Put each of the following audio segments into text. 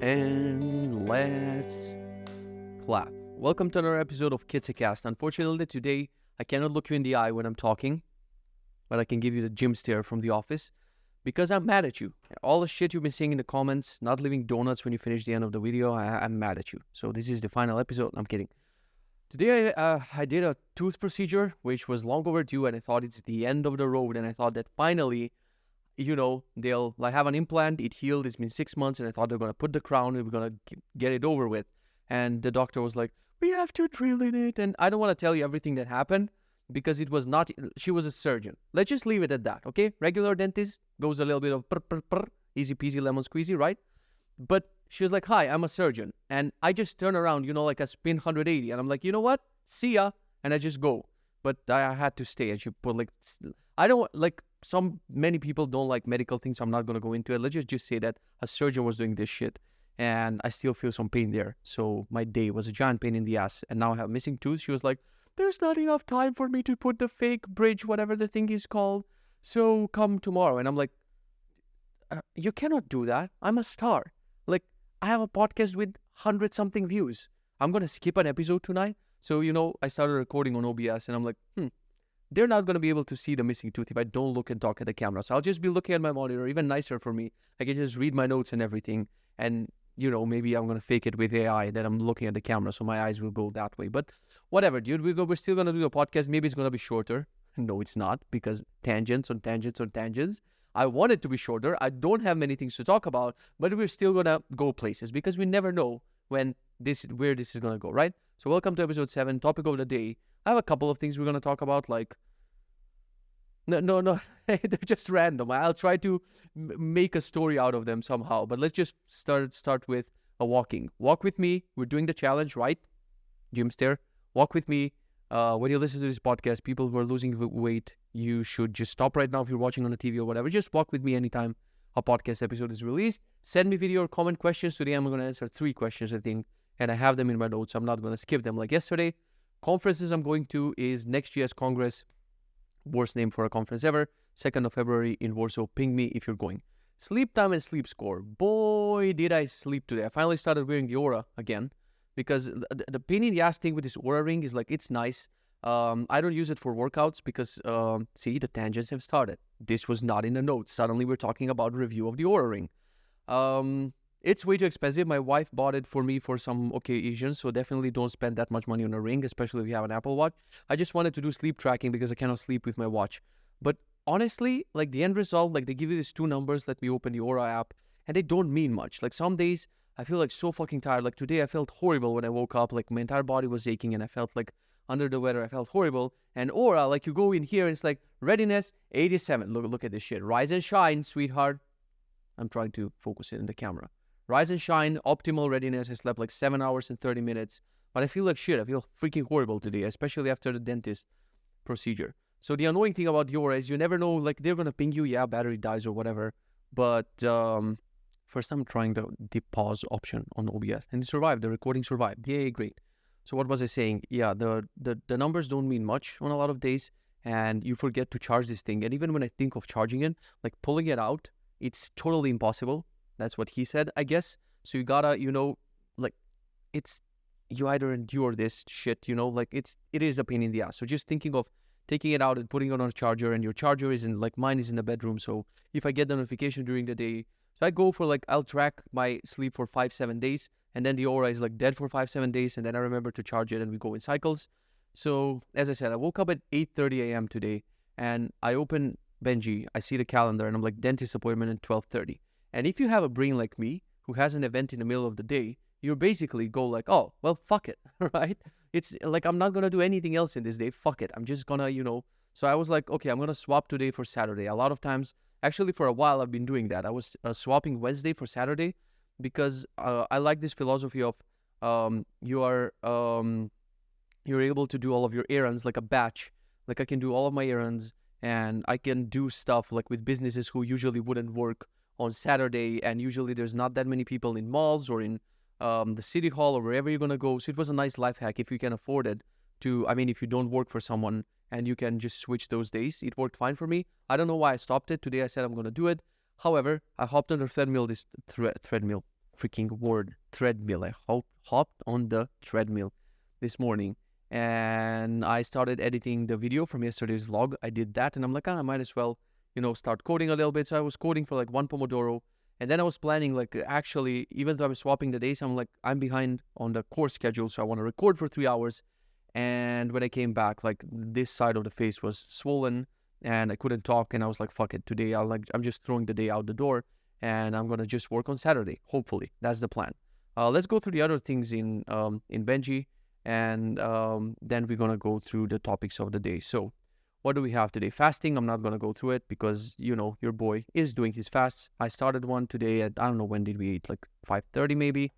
And let's clap. Welcome to another episode of Kitze. Unfortunately, today I cannot look you in the eye when I'm talking, but I can give you the gym stare from the office because I'm mad at you. All the shit you've been saying in the comments, not leaving donuts when you finish the end of the video, I'm mad at you. So this is the final episode. I'm kidding. Today I did a tooth procedure, which was long overdue, and I thought it's the end of the road, and I thought that finally they'll have an implant. It healed. It's been 6 months, and I thought they're going to put the crown and we're going to get it over with. And the doctor was like, we have to drill in it. And I don't want to tell you everything that happened because it was not, she was a surgeon. Let's just leave it at that, okay? Regular dentist goes a little bit of easy peasy lemon squeezy, right? But she was like, hi, I'm a surgeon. And I just turn around, like a spin 180. And I'm like, you know what? See ya. And I just go. But I had to stay. And she put many people don't like medical things, so I'm not going to go into it. Let's just say that a surgeon was doing this shit, and I still feel some pain there. So my day was a giant pain in the ass, and now I have missing tooth. She was like, there's not enough time for me to put the fake bridge, whatever the thing is called, so come tomorrow. And I'm like, you cannot do that. I'm a star. I have a podcast with 100-something views. I'm going to skip an episode tonight. So, I started recording on OBS, and I'm like, they're not going to be able to see the missing tooth if I don't look and talk at the camera. So I'll just be looking at my monitor, even nicer for me. I can just read my notes and everything. And, maybe I'm going to fake it with AI that I'm looking at the camera so my eyes will go that way. But whatever, dude. We're still going to do a podcast. Maybe it's going to be shorter. No, it's not, because tangents on tangents on tangents. I want it to be shorter. I don't have many things to talk about, but we're still going to go places because we never know where this is going to go, right? So welcome to episode 7, topic of the day. I have a couple of things we're going to talk about, No, they're just random. I'll try to make a story out of them somehow, but let's just start with a walking. Walk with me. We're doing the challenge, right? Gym stare. Walk with me. When you listen to this podcast, people who are losing weight, you should just stop right now if you're watching on the TV or whatever. Just walk with me anytime a podcast episode is released. Send me video or comment questions. Today I'm going to answer 3 questions, I think, and I have them in my notes. I'm not going to skip them like yesterday. Conferences I'm going to is Next.js Congress. Worst name for a conference ever. 2nd of February in Warsaw. Ping me if you're going. Sleep time and sleep score. Boy, did I sleep today. I finally started wearing the Aura again because the pain in the ass thing with this Aura ring is it's nice. I don't use it for workouts because, see, the tangents have started. This was not in the notes. Suddenly we're talking about review of the Aura ring. It's way too expensive. My wife bought it for me for some occasions, so definitely don't spend that much money on a ring, especially if you have an Apple Watch. I just wanted to do sleep tracking because I cannot sleep with my watch. But honestly, the end result, they give you these 2 numbers. Let me open the Aura app, and they don't mean much. Some days I feel so fucking tired. Today I felt horrible when I woke up. My entire body was aching, and I felt under the weather. I felt horrible. And Aura, you go in here, and it's readiness 87. Look at this shit. Rise and shine, sweetheart. I'm trying to focus it in the camera. Rise and shine, optimal readiness. I slept 7 hours and 30 minutes. But I feel like shit. I feel freaking horrible today, especially after the dentist procedure. So the annoying thing about the Aura is you never know, they're going to ping you, yeah, battery dies or whatever. But first I'm trying the pause option on OBS. And it survived. The recording survived. Yay, great. So what was I saying? Yeah, the numbers don't mean much on a lot of days. And you forget to charge this thing. And even when I think of charging it, pulling it out, it's totally impossible. That's what he said, I guess. So you gotta, you either endure this shit, it is a pain in the ass. So just thinking of taking it out and putting it on a charger, and your charger is mine is in the bedroom. So if I get the notification during the day, so I go for I'll track my sleep for 5-7 days, and then the Aura is dead for 5-7 days, and then I remember to charge it, and we go in cycles. So as I said, I woke up at 8:30 a.m. today, and I open Benji, I see the calendar, and I'm dentist appointment at 12:30. And if you have a brain like me, who has an event in the middle of the day, you basically go oh, well, fuck it, right? It's I'm not going to do anything else in this day. Fuck it. I'm just going to, So I was okay, I'm going to swap today for Saturday. A lot of times, actually for a while, I've been doing that. I was swapping Wednesday for Saturday because I like this philosophy of you're able to do all of your errands like a batch. I can do all of my errands, and I can do stuff with businesses who usually wouldn't work on Saturday, and usually there's not that many people in malls or in the city hall or wherever you're going to go. So it was a nice life hack if you can afford it if you don't work for someone and you can just switch those days. It worked fine for me. I don't know why I stopped it. Today I said I'm going to do it. However, I hopped on the treadmill, freaking word, treadmill. I hopped on the treadmill this morning, and I started editing the video from yesterday's vlog. I did that, and I'm like, I might as well, start coding a little bit. So I was coding for like one Pomodoro, and then I was planning, like, actually, even though I'm swapping the days, I'm like, I'm behind on the course schedule, so I want to record for 3 hours. And when I came back, like, this side of the face was swollen, and I couldn't talk, and I was like, fuck it, today I'm just throwing the day out the door, and I'm gonna just work on Saturday. Hopefully, that's the plan. Let's go through the other things in Benji, and then we're gonna go through the topics of the day. So, what do we have today? Fasting. I'm not gonna go through it because your boy is doing his fasts. I started one today at, I don't know when did we eat, like 5:30 maybe.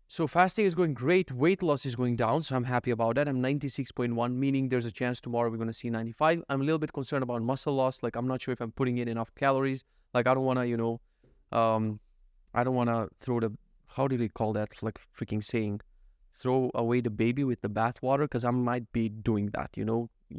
So fasting is going great. Weight loss is going down, so I'm happy about that. I'm 96.1, meaning there's a chance tomorrow we're going to see 95. I'm a little bit concerned about muscle loss. Like, I'm not sure if I'm putting in enough calories. Like, I don't want to, I don't want to throw the, how do they call that? Like, freaking saying, throw away the baby with the bathwater, because I might be doing that,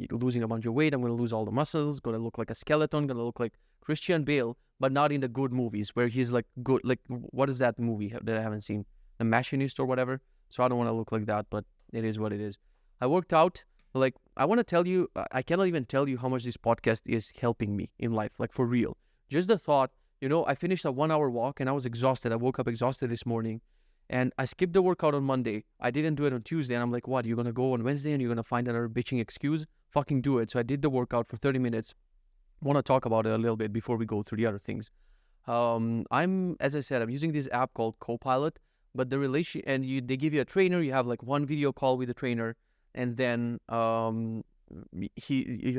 losing a bunch of weight. I'm going to lose all the muscles, going to look like a skeleton, going to look like Christian Bale, but not in the good movies where he's like good. Like, what is that movie that I haven't seen? The Machinist or whatever. So I don't want to look like that, but it is what it is. I worked out. Like, I want to tell you, I cannot even tell you how much this podcast is helping me in life, like, for real. Just the thought, I finished a 1-hour walk and I was exhausted. I woke up exhausted this morning, and I skipped the workout on Monday. I didn't do it on Tuesday, and I'm like, what, you're going to go on Wednesday and you're going to find another bitching excuse? Fucking do it. So I did the workout for 30 minutes. I want to talk about it a little bit before we go through the other things. As I said, I'm using this app called Copilot. But the relation, and they give you a trainer. You have like one video call with the trainer, and then you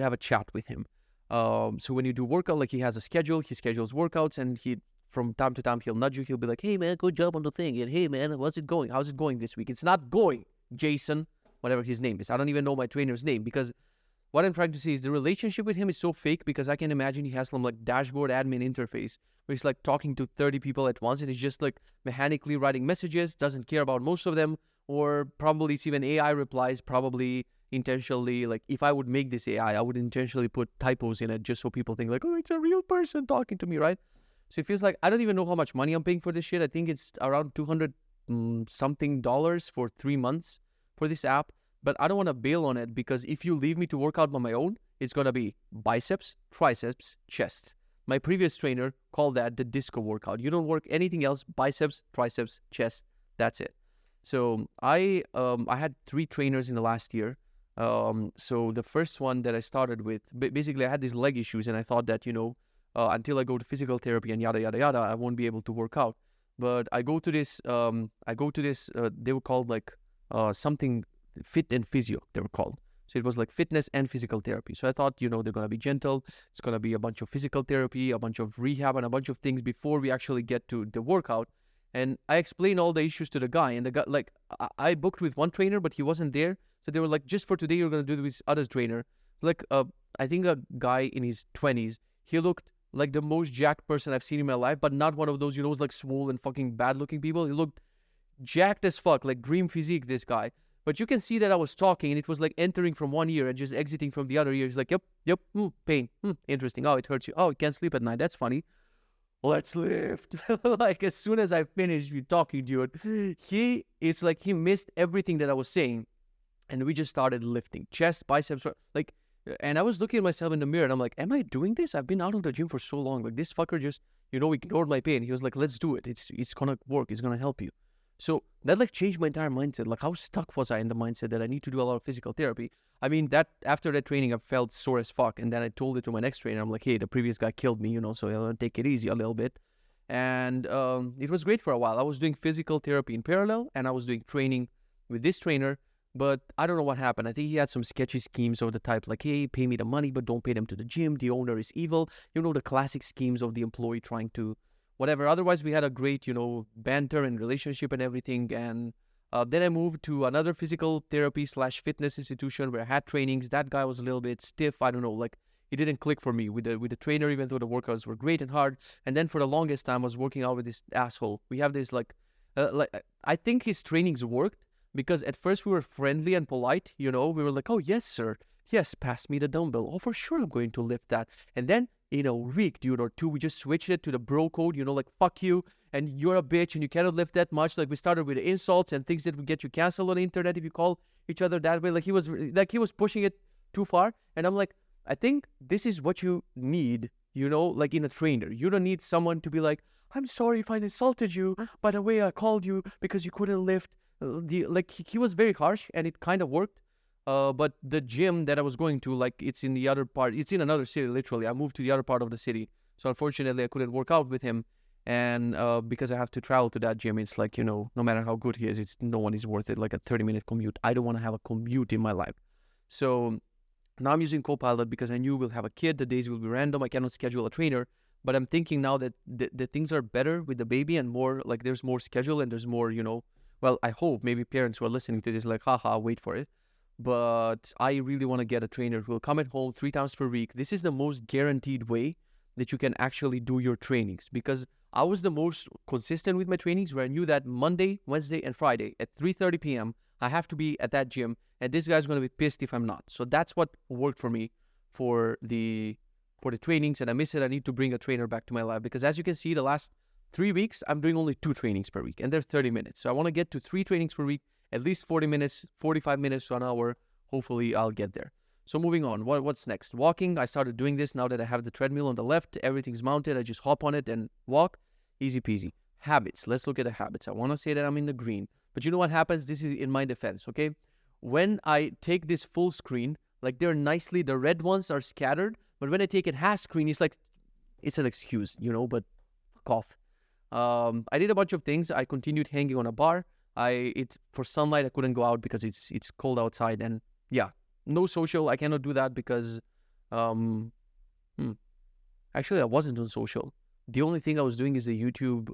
have a chat with him. So when you do workout, like, he has a schedule. He schedules workouts, and from time to time he'll nudge you. He'll be like, "Hey man, good job on the thing," and "Hey man, how's it going? How's it going this week?" It's not going, Jason, whatever his name is. I don't even know my trainer's name, because what I'm trying to say is the relationship with him is so fake, because I can imagine he has some like dashboard admin interface where he's like talking to 30 people at once, and he's just like mechanically writing messages, doesn't care about most of them, or probably it's even AI replies, probably intentionally. Like, if I would make this AI, I would intentionally put typos in it just so people think like, oh, it's a real person talking to me, right? So it feels like, I don't even know how much money I'm paying for this shit. I think it's around $200 something for 3 months for this app. But I don't want to bail on it, because if you leave me to work out on my own, it's going to be biceps, triceps, chest. My previous trainer called that the disco workout. You don't work anything else, biceps, triceps, chest, that's it. So I had 3 trainers in the last year. So the first one that I started with, basically I had these leg issues, and I thought that, until I go to physical therapy and yada, yada, yada, I won't be able to work out. But I go to this, they were called like something, Fit and Physio, they were called. So it was like fitness and physical therapy. So I thought, they're going to be gentle. It's going to be a bunch of physical therapy, a bunch of rehab, and a bunch of things before we actually get to the workout. And I explained all the issues to the guy. And the guy, like, I booked with one trainer, but he wasn't there. So they were like, just for today, you're going to do this other trainer. Like, I think a guy in his 20s. He looked like the most jacked person I've seen in my life, but not one of those, like swollen fucking bad looking people. He looked jacked as fuck, like dream physique, this guy. But you can see that I was talking, and it was like entering from one ear and just exiting from the other ear. He's like, yep, pain, interesting. Oh, it hurts you. Oh, you can't sleep at night. That's funny. Let's lift. Like, as soon as I finished talking to you, it's like he missed everything that I was saying. And we just started lifting. Chest, biceps, like, and I was looking at myself in the mirror, and I'm like, am I doing this? I've been out of the gym for so long. Like, this fucker just, ignored my pain. He was like, let's do it. It's going to work. It's going to help you. So that like changed my entire mindset. Like, how stuck was I in the mindset that I need to do a lot of physical therapy? I mean, that after that training, I felt sore as fuck. And then I told it to my next trainer. I'm like, hey, the previous guy killed me, so I'll take it easy a little bit. And it was great for a while. I was doing physical therapy in parallel, and I was doing training with this trainer. But I don't know what happened. I think he had some sketchy schemes of the type like, hey, pay me the money, but don't pay them to the gym. The owner is evil. The classic schemes of the employee trying to whatever. Otherwise, we had a great, banter and relationship and everything. And then I moved to another physical therapy / fitness institution where I had trainings. That guy was a little bit stiff. I don't know, like, it didn't click for me with the trainer, even though the workouts were great and hard. And then for the longest time, I was working out with this asshole. We have this like I think his trainings worked, because at first we were friendly and polite. We were like, oh yes sir, yes, pass me the dumbbell. Oh, for sure I'm going to lift that. And then in a week, dude, or two. We just switched it to the bro code, like, fuck you, and you're a bitch, and you cannot lift that much. Like, we started with insults and things that would get you canceled on the internet if you call each other that way. Like, he was pushing it too far. And I'm like, I think this is what you need, like in a trainer. You don't need someone to be like, I'm sorry if I insulted you. By the way, I called you because you couldn't lift. He was very harsh, and it kind of worked. But the gym that I was going to, like, it's in another city, literally. I moved to the other part of the city. So unfortunately, I couldn't work out with him. And because I have to travel to that gym, it's like, no matter how good he is, no one is worth it. Like a 30-minute commute. I don't want to have a commute in my life. So now I'm using Copilot because I knew we'll have a kid. The days will be random. I cannot schedule a trainer. But I'm thinking now that the things are better with the baby and more, like, there's more schedule and there's more, well, I hope maybe parents who are listening to this like, haha, wait for it. But I really want to get a trainer who will come at home 3 times per week. This is the most guaranteed way that you can actually do your trainings, because I was the most consistent with my trainings, where I knew that Monday, Wednesday, and Friday at 3:30 p.m. I have to be at that gym, and this guy's going to be pissed if I'm not. So that's what worked for me for the trainings, and I miss it. I need to bring a trainer back to my life, because as you can see, the last 3 weeks, I'm doing only 2 trainings per week, and they're 30 minutes. So I want to get to 3 trainings per week, at least 40 minutes, 45 minutes to an hour. Hopefully, I'll get there. So moving on, what's next? Walking. I started doing this now that I have the treadmill on the left. Everything's mounted. I just hop on it and walk. Easy peasy. Habits. Let's look at the habits. I want to say that I'm in the green. But you know what happens? This is in my defense, okay? When I take this full screen, like, they're nicely, the red ones are scattered. But when I take it half screen, it's like, it's an excuse, but fuck off. I did a bunch of things. I continued hanging on a bar. For sunlight, I couldn't go out because it's cold outside. And yeah, no social. I cannot do that because, actually, I wasn't on social. The only thing I was doing is the YouTube,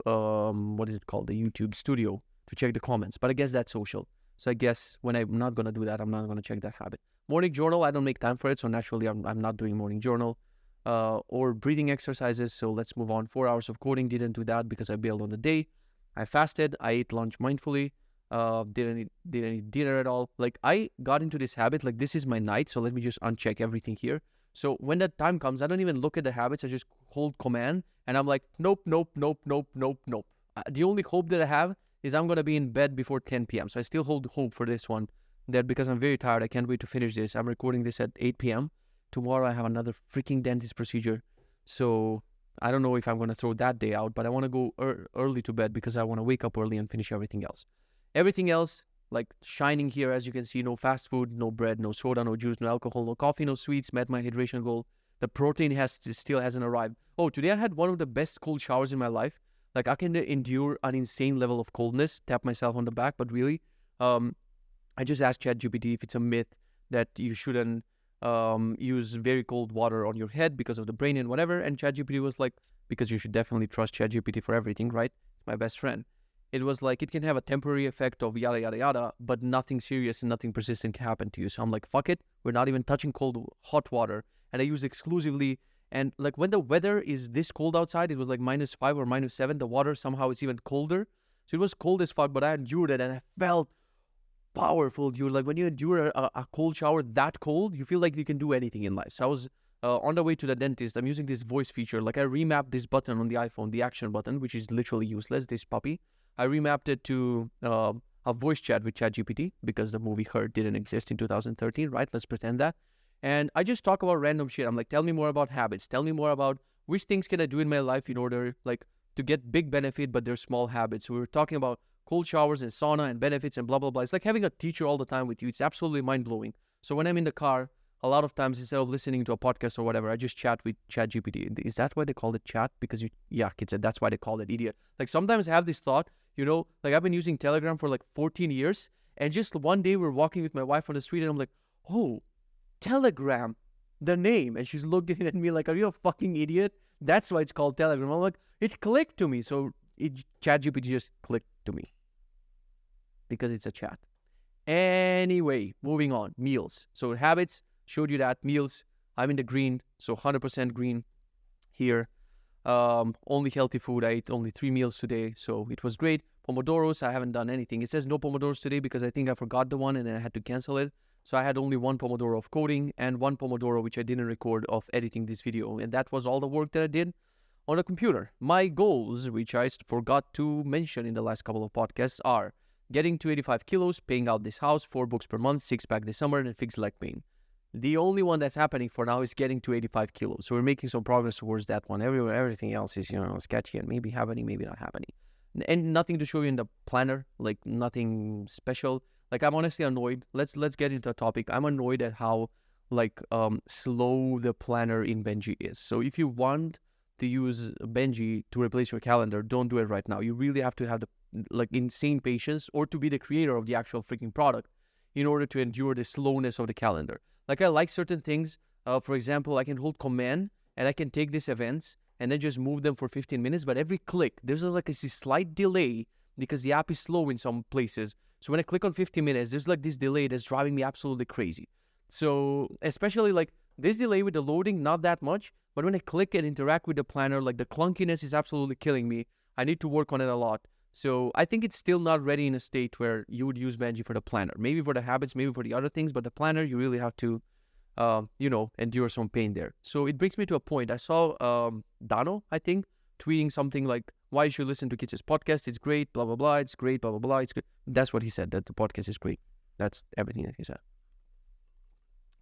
what is it called? The YouTube studio to check the comments. But I guess that's social. So I guess when I'm not going to do that, I'm not going to check that habit. Morning journal, I don't make time for it. So naturally, I'm not doing morning journal or breathing exercises. So let's move on. 4 hours of coding, didn't do that because I bailed on the day. I fasted. I ate lunch mindfully. Didn't eat dinner at all. Like, I got into this habit, like, this is my night. So let me just uncheck everything here. So when that time comes, I don't even look at the habits. I just hold command and I'm like, nope. The only hope that I have is I'm going to be in bed before 10 p.m. So I still hold hope for this one, that because I'm very tired, I can't wait to finish this. I'm recording this at 8 p.m. Tomorrow I have another freaking dentist procedure. So I don't know if I'm going to throw that day out, but I want to go early to bed because I want to wake up early and finish everything else. Everything else, like, shining here, as you can see, no fast food, no bread, no soda, no juice, no alcohol, no coffee, no sweets, met my hydration goal. The protein still hasn't arrived. Oh, today I had one of the best cold showers in my life. Like, I can endure an insane level of coldness, tap myself on the back, but really, I just asked ChatGPT if it's a myth that you shouldn't use very cold water on your head because of the brain and whatever. And ChatGPT was like, because you should definitely trust ChatGPT for everything, right? It's my best friend. It was like, it can have a temporary effect of yada, yada, yada, but nothing serious and nothing persistent can happen to you. So I'm like, fuck it. We're not even touching hot water. And I use exclusively. And like, when the weather is this cold outside, it was like -5 or -7. The water somehow is even colder. So it was cold as fuck, but I endured it and I felt powerful, dude. Like, when you endure a cold shower that cold, you feel like you can do anything in life. So I was on the way to the dentist. I'm using this voice feature. Like, I remapped this button on the iPhone, the action button, which is literally useless, this puppy. I remapped it to a voice chat with ChatGPT because the movie Her didn't exist in 2013, right? Let's pretend that. And I just talk about random shit. I'm like, tell me more about habits. Tell me more about which things can I do in my life in order, like, to get big benefit, but they're small habits. So we were talking about cold showers and sauna and benefits and blah, blah, blah. It's like having a teacher all the time with you. It's absolutely mind-blowing. So when I'm in the car, a lot of times, instead of listening to a podcast or whatever, I just chat with ChatGPT. Is that why they call it chat? Because Kitze, that's why they call it idiot. Like, sometimes I have this thought, like, I've been using Telegram for like 14 years. And just one day we're walking with my wife on the street and I'm like, oh, Telegram, the name. And she's looking at me like, are you a fucking idiot? That's why it's called Telegram. I'm like, it clicked to me. So ChatGPT just clicked to me because it's a chat. Anyway, moving on. Meals. So habits, showed you that. Meals, I'm in the green. So 100% green here. Only healthy food. I ate only 3 meals today. So it was great. Pomodoros, I haven't done anything. It says no Pomodoros today because I think I forgot the one and I had to cancel it. So I had only 1 Pomodoro of coding and 1 Pomodoro, which I didn't record, of editing this video. And that was all the work that I did on a computer. My goals, which I forgot to mention in the last couple of podcasts, are getting to 85 kilos, paying out this house, 4 books per month, 6-pack this summer, and fix leg pain. The only one that's happening for now is getting to 85 kilos. So we're making some progress towards that one. Everything else is, sketchy and maybe happening, maybe not happening. And nothing to show you in the planner, like nothing special. Like, I'm honestly annoyed. Let's get into the topic. I'm annoyed at how slow the planner in Benji is. So if you want to use Benji to replace your calendar, don't do it right now. You really have to have the insane patience, or to be the creator of the actual freaking product, in order to endure the slowness of the calendar. Like, I like certain things. For example, I can hold command and I can take these events and then just move them for 15 minutes. But every click, there's a slight delay because the app is slow in some places. So when I click on 15 minutes, there's this delay that's driving me absolutely crazy. So especially this delay with the loading, not that much. But when I click and interact with the planner, the clunkiness is absolutely killing me. I need to work on it a lot. So I think it's still not ready in a state where you would use Benji for the planner. Maybe for the habits, maybe for the other things. But the planner, you really have to, endure some pain there. So it brings me to a point. I saw Dano, I think, tweeting something like, why you should listen to Kitze's podcast. It's great, blah, blah, blah. It's great, blah, blah, blah. It's good. That's what he said, that the podcast is great. That's everything that he said.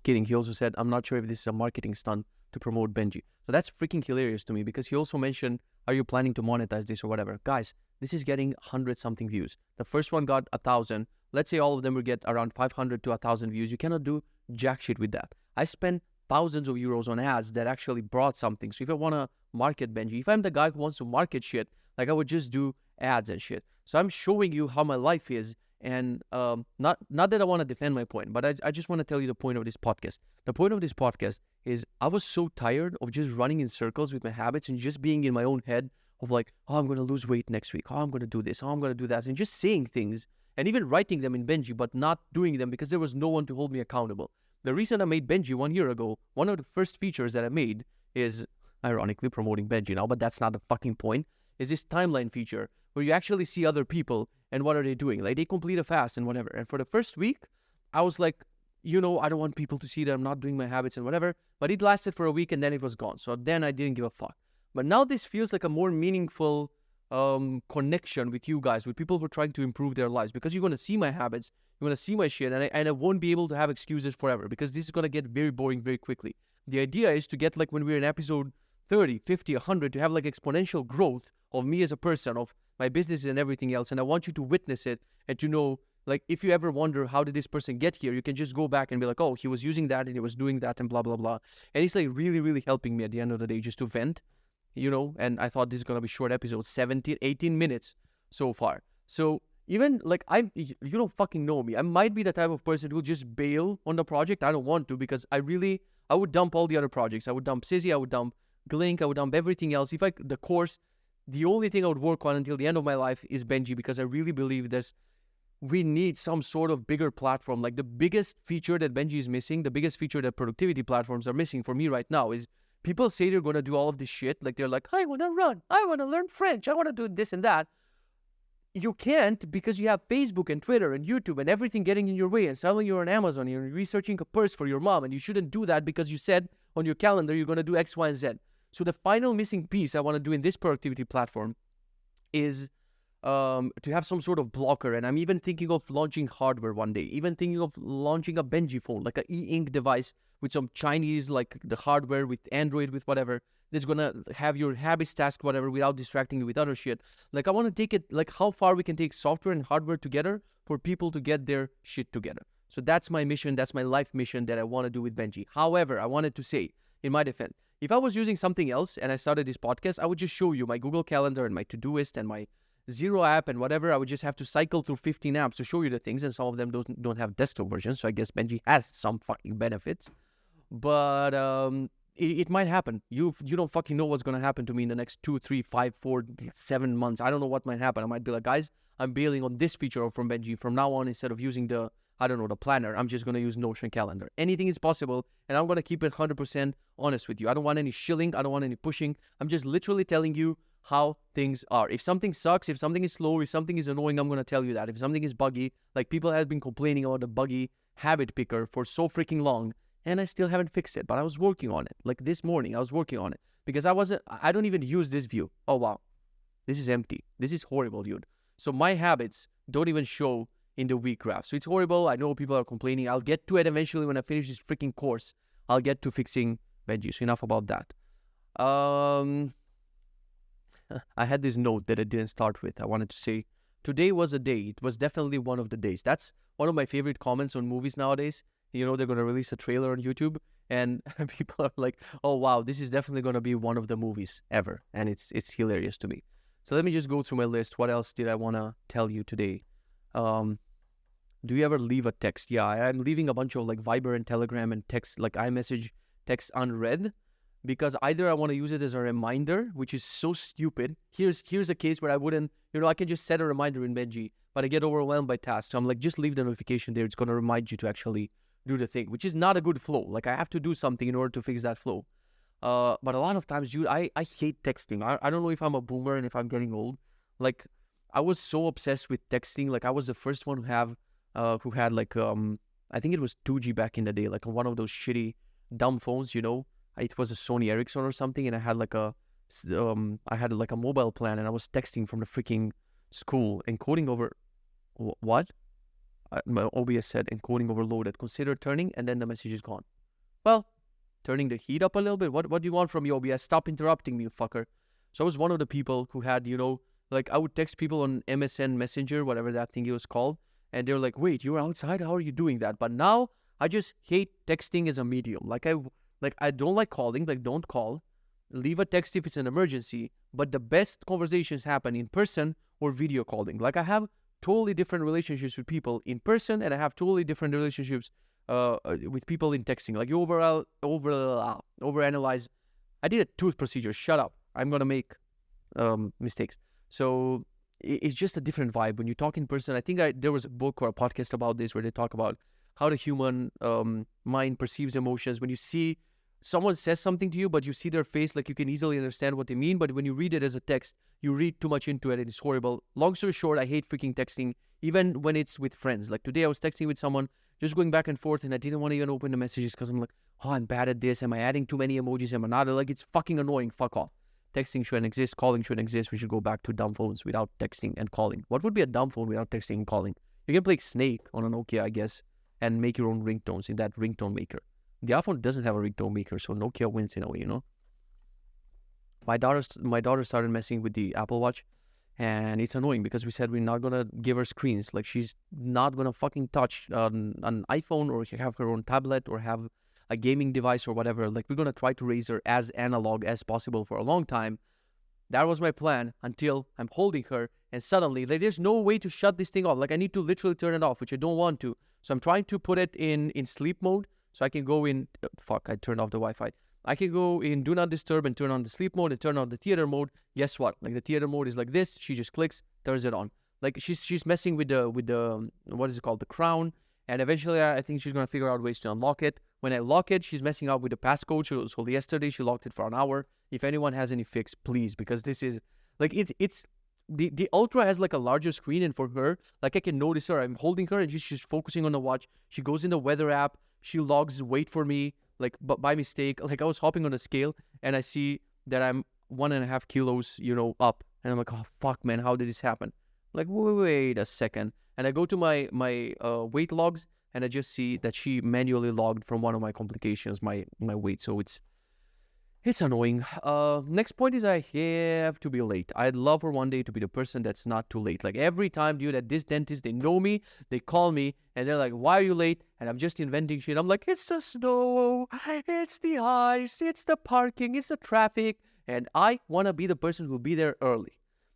Kidding. He also said, I'm not sure if this is a marketing stunt to promote Benji. So that's freaking hilarious to me, because he also mentioned, are you planning to monetize this or whatever? Guys, this is getting 100-something views. The first one got 1,000. Let's say all of them will get around 500 to 1,000 views. You cannot do jack shit with that. I spent thousands of euros on ads that actually brought something. So if I want to market Benji, if I'm the guy who wants to market shit, I would just do ads and shit. So I'm showing you how my life is. And not that I want to defend my point, but I just want to tell you the point of this podcast. The point of this podcast is I was so tired of just running in circles with my habits and just being in my own head of oh, I'm going to lose weight next week. Oh, I'm going to do this. Oh, I'm going to do that. And just saying things and even writing them in Benji, but not doing them because there was no one to hold me accountable. The reason I made Benji 1 year ago, one of the first features that I made is, ironically, promoting Benji now, but that's not the fucking point, is this timeline feature where you actually see other people and what are they doing. They complete a fast and whatever. And for the first week, I was I don't want people to see that I'm not doing my habits and whatever. But it lasted for a week and then it was gone. So then I didn't give a fuck. But now this feels like a more meaningful connection with you guys, with people who are trying to improve their lives, because you're going to see my habits, you're going to see my shit, and I won't be able to have excuses forever, because this is going to get very boring very quickly. The idea is to get when we're in episode 30, 50, 100, to have exponential growth of me as a person, of my business and everything else. And I want you to witness it and to know, if you ever wonder, how did this person get here? You can just go back and be oh, he was using that and he was doing that and blah, blah, blah. And it's really, really helping me at the end of the day just to vent, and I thought this is going to be short episode, 17, 18 minutes so far. So even you don't fucking know me. I might be the type of person who will just bail on the project. I don't want to, because I would dump all the other projects. I would dump Sizzy, I would dump Glink, I would dump everything else. The course, the only thing I would work on until the end of my life is Benji, because I really believe we need some sort of bigger platform. The biggest feature that Benji is missing, the biggest feature that productivity platforms are missing for me right now is people say they're going to do all of this shit. They're I want to run, I want to learn French, I want to do this and that. You can't, because you have Facebook and Twitter and YouTube and everything getting in your way, and suddenly you're on Amazon, you're researching a purse for your mom, and you shouldn't do that because you said on your calendar you're going to do X, Y, and Z. So the final missing piece I want to do in this productivity platform is to have some sort of blocker. And I'm even thinking of launching hardware one day, even thinking of launching a Benji phone, an e-ink device with some Chinese, the hardware with Android, with whatever, that's going to have your habits task, whatever, without distracting you with other shit. I want to take it, how far we can take software and hardware together for people to get their shit together. So that's my mission. That's my life mission that I want to do with Benji. However, I wanted to say, in my defense, if I was using something else and I started this podcast, I would just show you my Google Calendar and my Todoist and my Zero app and whatever. I would just have to cycle through 15 apps to show you the things, and some of them don't have desktop versions. So I guess Benji has some fucking benefits. But it might happen. You don't fucking know what's going to happen to me in the next 2, 3, 5, 4, 7 months. I don't know what might happen. I might be guys, I'm bailing on this feature from Benji. From now on, instead of using the planner, I'm just going to use Notion calendar. Anything is possible, and I'm going to keep it 100% honest with you. I don't want any shilling. I don't want any pushing. I'm just literally telling you how things are. If something sucks, if something is slow, if something is annoying, I'm going to tell you that. If something is buggy, people have been complaining about the buggy habit picker for so freaking long, and I still haven't fixed it. But I was working on it. Like this morning, I was working on it because I don't even use this view. Oh wow, this is empty. This is horrible, dude. So my habits don't even show in the week graph. So it's horrible. I know people are complaining. I'll get to it eventually when I finish this freaking course. I'll get to fixing veggies. So enough about that. I had this note that I didn't start with. I wanted to say, today was a day. It was definitely one of the days. That's one of my favorite comments on movies nowadays. You know, they're going to release a trailer on YouTube, and people are like, oh, wow, this is definitely going to be one of the movies ever. And it's hilarious to me. So let me just go through my list. What else did I want to tell you today? Do you ever leave a text? Yeah, I'm leaving a bunch of like Viber and Telegram and text, like iMessage text unread, because either I want to use it as a reminder, which is so stupid. Here's a case where I wouldn't, I can just set a reminder in Benji, but I get overwhelmed by tasks. So I'm like, just leave the notification there. It's going to remind you to actually do the thing, which is not a good flow. Like I have to do something in order to fix that flow. But a lot of times, dude, I hate texting. I don't know if I'm a boomer and if I'm getting old. Like I was so obsessed with texting. Like I was the first one who had like, I think it was 2G back in the day, like one of those shitty dumb phones, It was a Sony Ericsson or something, and I had like a mobile plan, and I was texting from the freaking school, encoding over, what? My OBS said encoding overloaded. Consider turning, and then the message is gone. Well, turning the heat up a little bit. What do you want from me, OBS? Stop interrupting me, you fucker. So I was one of the people who had, like I would text people on MSN Messenger, whatever that thing was called, and they're like, wait, you're outside? How are you doing that? But now I just hate texting as a medium. Like I don't like calling, like don't call. Leave a text if it's an emergency, but the best conversations happen in person or video calling. Like I have totally different relationships with people in person, and I have totally different relationships with people in texting. Like you overanalyze. I did a tooth procedure. Shut up. I'm going to make mistakes. So it's just a different vibe when you talk in person. I think there was a book or a podcast about this where they talk about how the human mind perceives emotions. When you see someone says something to you, but you see their face, like you can easily understand what they mean. But when you read it as a text, you read too much into it and it's horrible. Long story short, I hate freaking texting, even when it's with friends. Like today I was texting with someone, just going back and forth, and I didn't want to even open the messages because I'm like, oh, I'm bad at this. Am I adding too many emojis? Am I not? Like, it's fucking annoying. Fuck off. Texting shouldn't exist. Calling shouldn't exist. We should go back to dumb phones without texting and calling. What would be a dumb phone without texting and calling? You can play Snake on a Nokia, I guess, and make your own ringtones in that ringtone maker. The iPhone doesn't have a ringtone maker, so Nokia wins in a way, My daughter started messing with the Apple Watch, and it's annoying because we said we're not gonna give her screens. Like she's not gonna fucking touch an iPhone or have her own tablet or have a gaming device or whatever. Like we're gonna try to raise her as analog as possible for a long time. That was my plan until I'm holding her, and suddenly there's no way to shut this thing off. Like I need to literally turn it off, which I don't want to. So I'm trying to put it in sleep mode. So I can go in, I turned off the Wi-Fi. I can go in do not disturb and turn on the sleep mode and turn on the theater mode. Guess what? Like the theater mode is like this. She just clicks, turns it on. Like she's messing with the what is it called? The crown. And eventually I think she's going to figure out ways to unlock it. When I lock it, she's messing up with the passcode. So yesterday she locked it for an hour. If anyone has any fix, please, because this is like, it's the Ultra has like a larger screen, and for her, like I can notice her. I'm holding her and she's focusing on the watch. She goes in the weather app. She logs wait for me, like, but by mistake. Like I was hopping on a scale and I see that I'm 1.5 kilos, up. And I'm like, oh, fuck, man, how did this happen? I'm like, wait a second. And I go to my weight logs, and I just see that she manually logged from one of my complications, my weight. So it's annoying. Next point is I have to be late. I'd love for one day to be the person that's not too late. Like every time, dude, at this dentist, they know me, they call me, and they're like, why are you late? And I'm just inventing shit. I'm like, it's the snow, it's the ice, it's the parking, it's the traffic. And I want to be the person who'll be there early.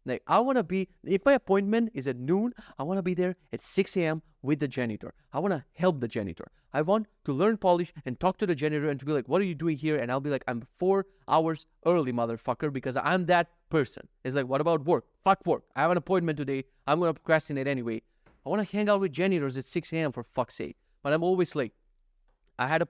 Like I want to be, if my appointment is at noon, I want to be there at 6 a.m. with the janitor. I want to help the janitor. I want to learn polish and talk to the janitor and to be like, what are you doing here? And I'll be like, I'm 4 hours early, motherfucker, because I'm that person. It's like, what about work? Fuck work. I have an appointment today. I'm going to procrastinate anyway. I want to hang out with janitors at 6 a.m. for fuck's sake. But I'm always late. At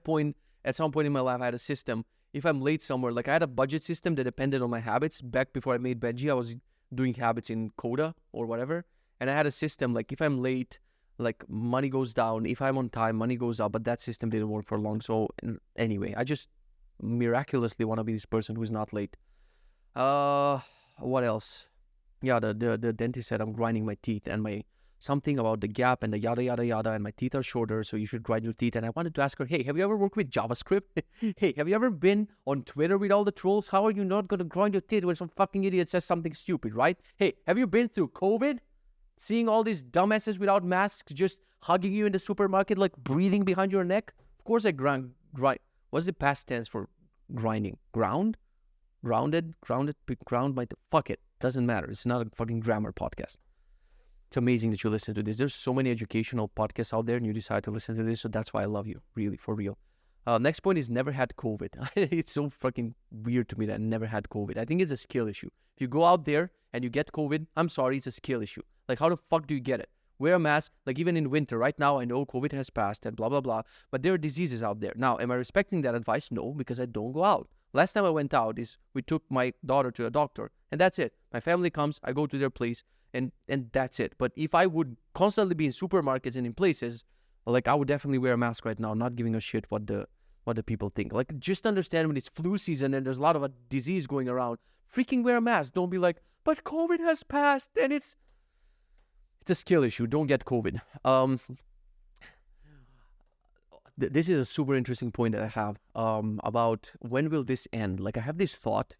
some point in my life, I had a system. If I'm late somewhere, like I had a budget system that depended on my habits. Back before I made Benji, I was doing habits in Coda or whatever. And I had a system, like if I'm late, like money goes down. If I'm on time, money goes up. But that system didn't work for long. So anyway, I just miraculously want to be this person who's not late. What else? Yeah, the dentist said I'm grinding my teeth and my something about the gap and the yada yada yada, and my teeth are shorter, so you should grind your teeth. And I wanted to ask her, hey, have you ever worked with JavaScript? Hey, have you ever been on Twitter with all the trolls? How are you not gonna grind your teeth when some fucking idiot says something stupid, right? Hey, have you been through COVID? Seeing all these dumbasses without masks just hugging you in the supermarket, like breathing behind your neck? Of course I grind. What's the past tense for grinding? Ground? Grounded? Ground my... Fuck it. Doesn't matter. It's not a fucking grammar podcast. It's amazing that you listen to this. There's so many educational podcasts out there and you decide to listen to this. So that's why I love you. Really, for real. Next point is never had COVID. It's so fucking weird to me that I never had COVID. I think it's a skill issue. If you go out there and you get COVID, I'm sorry, it's a skill issue. Like, how the fuck do you get it? Wear a mask, like even in winter. Right now, I know COVID has passed and blah, blah, blah. But there are diseases out there. Now, am I respecting that advice? No, because I don't go out. Last time I went out is we took my daughter to a doctor. And that's it. My family comes, I go to their place, and that's it. But if I would constantly be in supermarkets and in places, like I would definitely wear a mask right now, not giving a shit what the people think. Like, just understand when it's flu season and there's a lot of a disease going around, freaking wear a mask. Don't be like, but COVID has passed and it's a skill issue. Don't get COVID. This is a super interesting point that I have about when will this end? Like, I have this thought,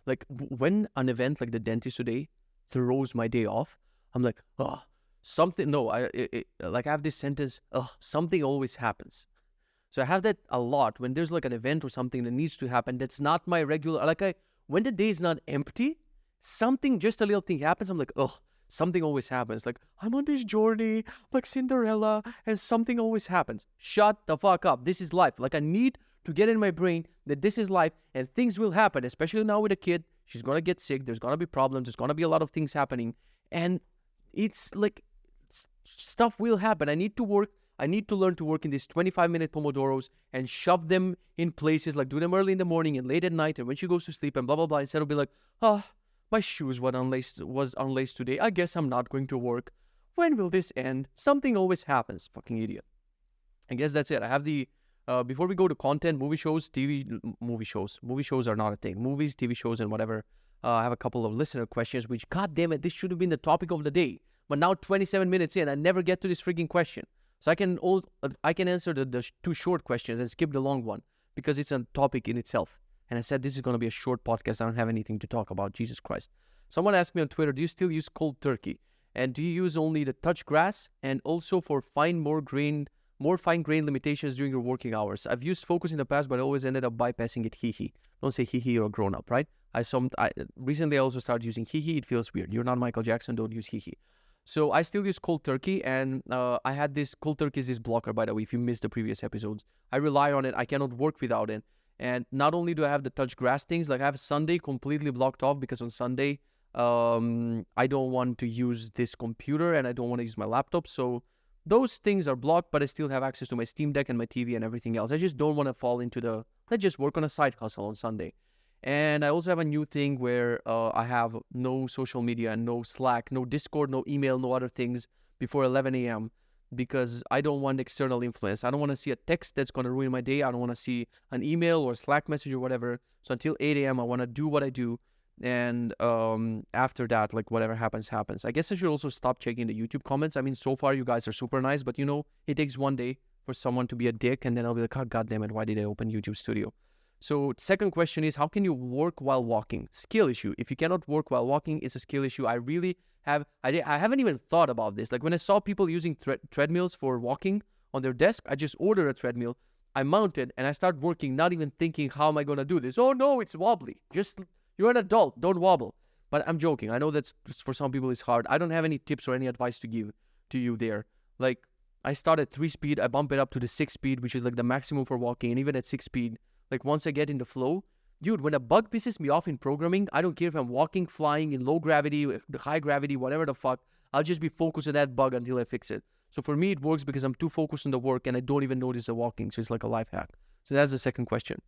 like when an event like the dentist today throws my day off, I'm like, something. No, I have this sentence, something always happens. So I have that a lot when there's like an event or something that needs to happen. That's not my regular, when the day is not empty, something, just a little thing happens. I'm like, something always happens. Like, I'm on this journey, like Cinderella, and something always happens. Shut the fuck up. This is life. Like, I need to get in my brain that this is life and things will happen, especially now with a kid. She's going to get sick. There's going to be problems. There's going to be a lot of things happening. And it's like, stuff will happen. I need to work. I need to learn to work in these 25-minute Pomodoros and shove them in places, like do them early in the morning and late at night and when she goes to sleep and blah, blah, blah. Instead of being like, my shoes was unlaced today. I guess I'm not going to work. When will this end? Something always happens. Fucking idiot. I guess that's it. I have the... before we go to content, movie shows are not a thing. Movies, TV shows, and whatever. I have a couple of listener questions, which, god damn it, this should have been the topic of the day. But now 27 minutes in, I never get to this freaking question. So I can answer the two short questions and skip the long one because it's a topic in itself. And I said, this is going to be a short podcast. I don't have anything to talk about. Jesus Christ. Someone asked me on Twitter, do you still use cold turkey? And do you use only the touch grass and also for more fine grain limitations during your working hours? I've used focus in the past, but I always ended up bypassing it. Hee. Don't say hee or grown up, right? Recently I also started using hee. It feels weird. You're not Michael Jackson. Don't use hee. So I still use cold turkey, and I had this cold turkey is this blocker, by the way, if you missed the previous episodes. I rely on it. I cannot work without it. And not only do I have the touch grass things, like I have Sunday completely blocked off because on Sunday, I don't want to use this computer and I don't want to use my laptop. So those things are blocked, but I still have access to my Steam Deck and my TV and everything else. I just don't want to fall into let's just work on a side hustle on Sunday. And I also have a new thing where I have no social media, no Slack, no Discord, no email, no other things before 11 a.m. because I don't want external influence. I don't want to see a text that's going to ruin my day. I don't want to see an email or Slack message or whatever. So until 8 a.m., I want to do what I do. And after that, like whatever happens, happens. I guess I should also stop checking the YouTube comments. I mean, so far you guys are super nice, but it takes one day for someone to be a dick and then I'll be like, oh, God damn it, why did I open YouTube Studio? So second question is, how can you work while walking? Skill issue. If you cannot work while walking, it's a skill issue. I haven't even thought about this. Like when I saw people using treadmills for walking on their desk, I just ordered a treadmill. I mount it and I start working, not even thinking, how am I going to do this? Oh no, it's wobbly. You're an adult, don't wobble. But I'm joking. I know that's for some people it's hard. I don't have any tips or any advice to give to you there. Like I start at 3 speed, I bump it up to the 6 speed, which is like the maximum for walking. And even at 6 speed, like once I get in the flow, dude, when a bug pisses me off in programming, I don't care if I'm walking, flying, in low gravity, high gravity, whatever the fuck, I'll just be focused on that bug until I fix it. So for me, it works because I'm too focused on the work and I don't even notice the walking. So it's like a life hack. So that's the second question.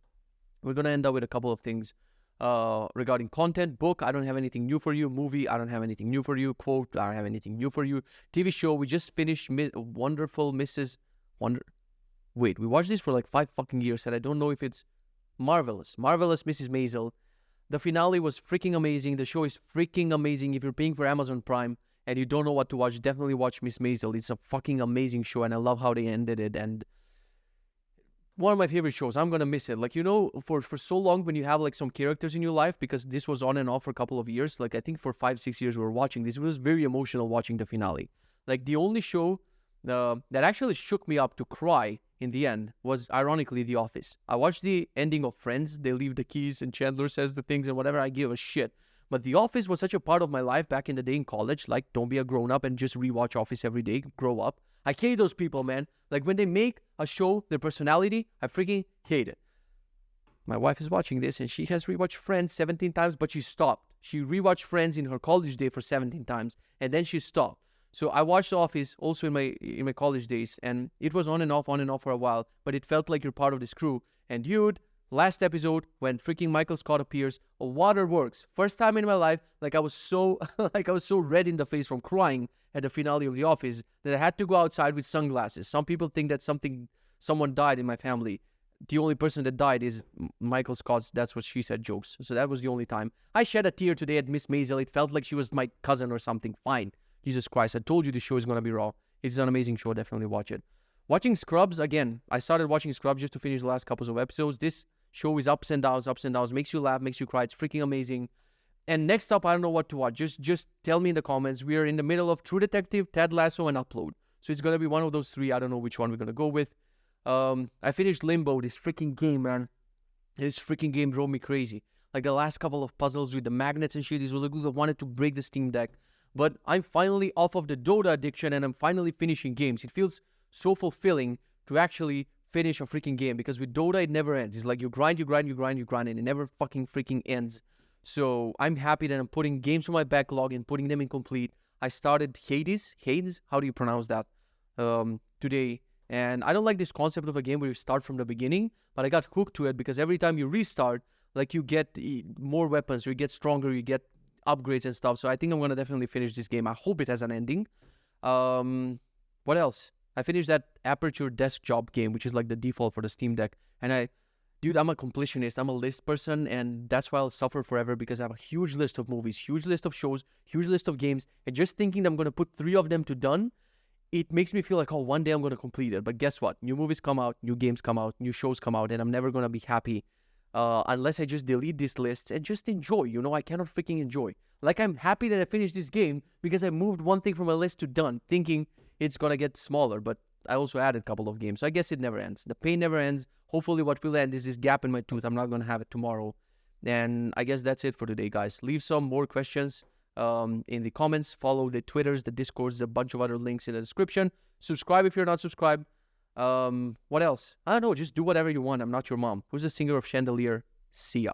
We're going to end up with a couple of things. regarding content. Book, I don't have anything new for you. Movie, I don't have anything new for you. Quote, I don't have anything new for you. TV show, we just finished Wonderful Mrs. Wonder. Wait, we watched this for like 5 fucking years, and I don't know if it's Marvelous Mrs. Maisel. The finale was freaking amazing. The show is freaking amazing. If you're paying for Amazon Prime and you don't know what to watch, definitely watch Miss Maisel. It's a fucking amazing show, and I love how they ended it. And one of my favorite shows. I'm gonna miss it. Like, you know, for so long, when you have like some characters in your life, because this was on and off for a couple of years. Like, I think for 5-6 years we were watching this. It was very emotional watching the finale. Like, the only show that actually shook me up to cry in the end was, ironically, The Office. I watched the ending of Friends. They leave the keys and Chandler says the things and whatever. I give a shit. But The Office was such a part of my life back in the day in college. Like, don't be a grown-up and just rewatch Office every day. Grow up. I hate those people, man. Like, when they make a show, their personality, I freaking hate it. My wife is watching this, and she has rewatched Friends 17 times, but she stopped. She rewatched Friends in her college day for 17 times, and then she stopped. So I watched The Office also in my college days, and it was on and off for a while, but it felt like you're part of this crew. And dude, last episode, when freaking Michael Scott appears, waterworks. First time in my life, like, I was so red in the face from crying at the finale of The Office that I had to go outside with sunglasses. Some people think that someone died in my family. The only person that died is Michael Scott's "that's what she said" jokes. So that was the only time. I shed a tear today at Miss Maisel. It felt like she was my cousin or something. Fine. Jesus Christ, I told you the show is going to be raw. It's an amazing show. Definitely watch it. Watching Scrubs, again, I started watching Scrubs just to finish the last couple of episodes. This show is ups and downs, makes you laugh, makes you cry. It's freaking amazing. And next up, I don't know what to watch. Just tell me in the comments. We are in the middle of True Detective, Ted Lasso, and Upload. So it's going to be one of those 3. I don't know which one we're going to go with. I finished Limbo, this freaking game, man. This freaking game drove me crazy. Like, the last couple of puzzles with the magnets and shit, this was like, I wanted to break the Steam Deck. But I'm finally off of the Dota addiction, and I'm finally finishing games. It feels so fulfilling to actually finish a freaking game, because with Dota, it never ends. It's like you grind, and it never fucking freaking ends. So I'm happy that I'm putting games from my backlog and putting them in complete. I started Hades, how do you pronounce that, today. And I don't like this concept of a game where you start from the beginning, but I got hooked to it because every time you restart, like, you get more weapons, you get stronger, you get upgrades and stuff. So I think I'm going to definitely finish this game. I hope it has an ending. What else? I finished that Aperture Desk Job game, which is like the default for the Steam Deck. And dude, I'm a completionist. I'm a list person, and that's why I'll suffer forever, because I have a huge list of movies, huge list of shows, huge list of games. And just thinking that I'm going to put 3 of them to done, it makes me feel like, oh, one day I'm going to complete it. But guess what? New movies come out, new games come out, new shows come out, and I'm never going to be happy unless I just delete these lists and just enjoy. You know, I cannot freaking enjoy. Like, I'm happy that I finished this game because I moved one thing from my list to done, thinking it's going to get smaller. But I also added a couple of games. So I guess it never ends. The pain never ends. Hopefully what will end is this gap in my tooth. I'm not going to have it tomorrow. And I guess that's it for today, guys. Leave some more questions in the comments. Follow the Twitters, the Discords, a bunch of other links in the description. Subscribe if you're not subscribed. What else? I don't know. Just do whatever you want. I'm not your mom. Who's the singer of Chandelier? See ya.